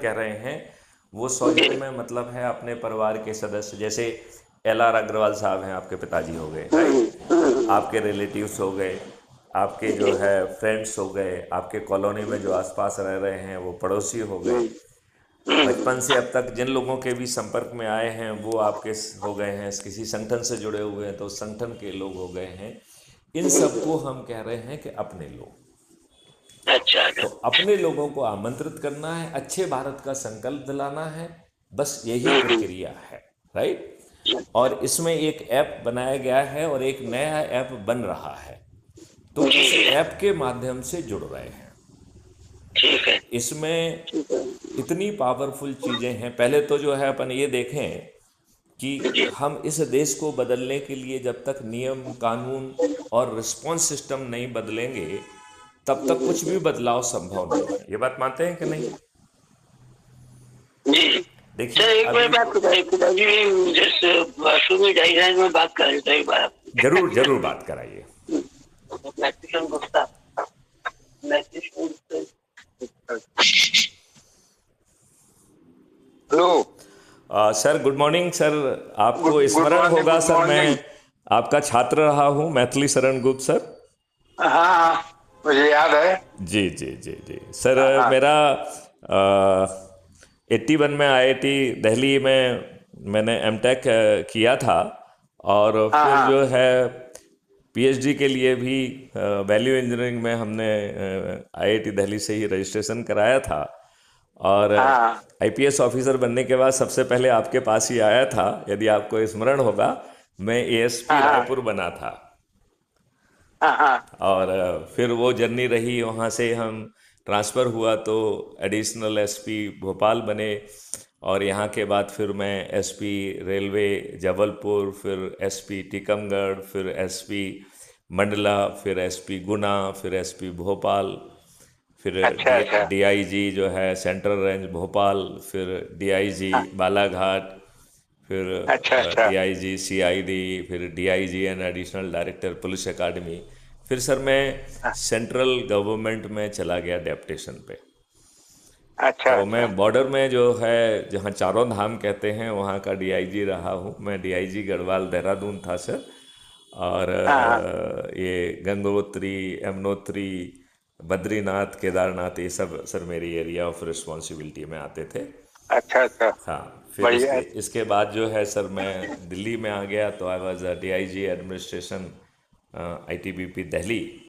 कह रहे हैं वो 100 जन में मतलब है अपने परिवार के सदस्य, जैसे LR अग्रवाल साहब हैं, आपके पिताजी हो गए, राइट, आपके रिलेटिव्स हो गए, आपके जो है फ्रेंड्स हो गए, आपके कॉलोनी में जो आसपास रह रहे हैं वो पड़ोसी हो गए, बचपन से अब तक जिन लोगों के भी संपर्क में आए हैं वो आपके हो गए हैं, किसी संगठन से जुड़े हुए हैं तो संगठन के लोग हो गए हैं। इन सबको हम कह रहे हैं कि अपने लोग। अच्छा तो अपने लोगों को आमंत्रित करना है, अच्छे भारत का संकल्प दिलाना है, बस यही प्रक्रिया है, राइट। और इसमें एक ऐप बनाया गया है और एक नया ऐप बन रहा है, तो जी उस जी ऐप के माध्यम से जुड़ रहे हैं। ठीक है। इसमें इतनी पावरफुल चीज़ें हैं। पहले तो जो है अपन ये देखें कि जी हम इस देश को बदलने के लिए जब तक नियम कानून और रिस्पॉन्स सिस्टम नहीं बदलेंगे तब तक कुछ भी बदलाव संभव नहीं है। ये बात मानते हैं कि नहीं? जी। सर देखिए एक बार अभी, बात बताइए, पिताजी जैसे वाशरूम में जाइए, मैं बात कर लेता हूँ एक बार। जरूर जरूर बात कराइए। Maithili Gupta, hello. Sir good morning sir. आपको गुड स्मरण मॉर्निंग, होगा गुड सर, मैं मॉर्निंग। आपका छात्र रहा हूँ, मैथिली शरण गुप्त सर। हाँ हाँ, मुझे याद है। जी जी जी जी सर। हाँ हाँ मेरा 81 में IIT दिल्ली में मैंने MTech किया था, और हाँ फिर हाँ जो है PhD के लिए भी वैल्यू इंजीनियरिंग में हमने IIT दिल्ली से ही रजिस्ट्रेशन कराया था। और हाँ IPS ऑफिसर बनने के बाद सबसे पहले आपके पास ही आया था, यदि आपको स्मरण होगा। मैं ASP हाँ रायपुर बना था, हाँ हाँ और फिर वो जर्नी रही, वहाँ से हम ट्रांसफ़र हुआ तो एडिशनल SP भोपाल बने, और यहाँ के बाद फिर मैं SP रेलवे जबलपुर, फिर SP टीकमगढ़, फिर SP मंडला, फिर SP गुना, फिर SP भोपाल, फिर अच्छा अच्छा DIG जो है सेंट्रल रेंज भोपाल, फिर DIG हाँ, बालाघाट, फिर अच्छा अच्छा DIG CID, फिर DIG and additional director police academy. फिर सर मैं हाँ, सेंट्रल गवर्नमेंट में चला गया डेप्यूटेशन पे। अच्छा तो मैं अच्छा बॉर्डर में जो है जहाँ चारों धाम कहते हैं वहाँ का DIG रहा हूँ। मैं DIG गढ़वाल देहरादून था सर। और हाँ हाँ, ये गंगोत्री, यमुनोत्री, बद्रीनाथ, केदारनाथ, ये सब सर मेरी एरिया ऑफ रिस्पॉन्सिबिलिटी में आते थे। अच्छा अच्छा, हाँ, फिर बढ़िया इसके है। इसके बाद जो है सर मैं दिल्ली में आ गया, तो I was DIG administration ITBP Delhi.